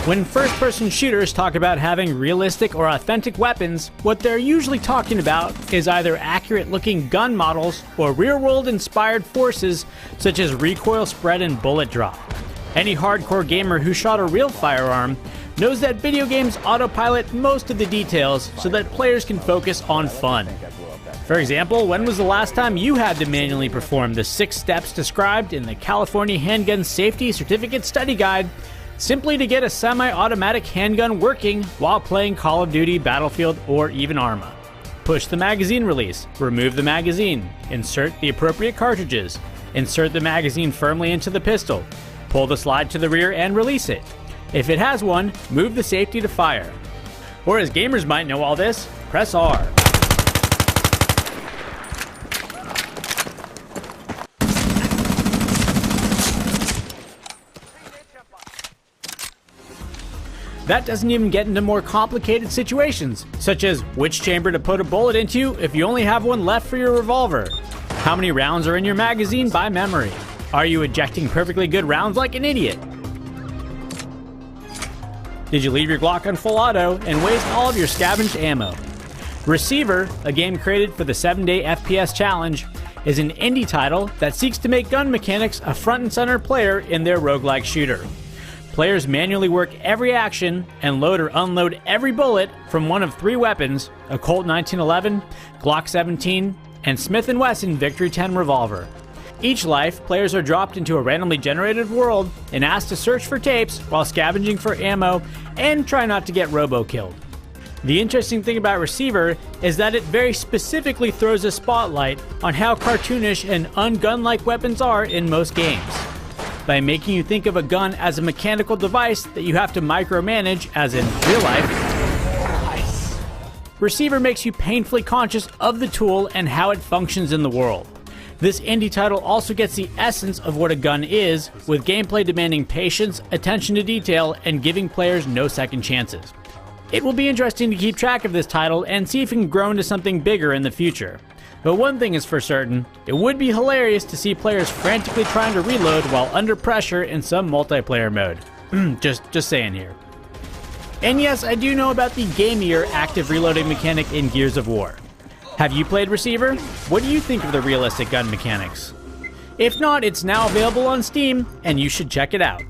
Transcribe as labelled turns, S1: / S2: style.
S1: When first-person shooters talk about having realistic or authentic weapons, what they're usually talking about is either accurate-looking gun models or real-world inspired forces such as recoil spread and bullet drop. Any hardcore gamer who shot a real firearm knows that video games autopilot most of the details so that players can focus on fun. For example, when was the last time you had to manually perform the 6 steps described in the California Handgun Safety Certificate Study Guide simply to get a semi-automatic handgun working while playing Call of Duty, Battlefield, or even Arma? Push the magazine release, remove the magazine, insert the appropriate cartridges, insert the magazine firmly into the pistol, pull the slide to the rear and release it. If it has one, move the safety to fire. Or as gamers might know all this, press R. That doesn't even get into more complicated situations, such as which chamber to put a bullet into if you only have one left for your revolver. How many rounds are in your magazine by memory? Are you ejecting perfectly good rounds like an idiot? Did you leave your Glock on full auto and waste all of your scavenged ammo? Receiver, a game created for the 7-day FPS challenge, is an indie title that seeks to make gun mechanics a front and center player in their roguelike shooter. Players manually work every action and load or unload every bullet from one of 3 weapons, a Colt 1911, Glock 17, and Smith & Wesson Victory 10 revolver. Each life, players are dropped into a randomly generated world and asked to search for tapes while scavenging for ammo and try not to get robo-killed. The interesting thing about Receiver is that it very specifically throws a spotlight on how cartoonish and un-gun-like weapons are in most games, by making you think of a gun as a mechanical device that you have to micromanage, as in real life. Nice. Receiver makes you painfully conscious of the tool and how it functions in the world. This indie title also gets the essence of what a gun is, with gameplay demanding patience, attention to detail, and giving players no second chances. It will be interesting to keep track of this title and see if it can grow into something bigger in the future. But one thing is for certain, it would be hilarious to see players frantically trying to reload while under pressure in some multiplayer mode. just saying here. And yes, I do know about the gamier active reloading mechanic in Gears of War. Have you played Receiver? What do you think of the realistic gun mechanics? If not, it's now available on Steam, and you should check it out.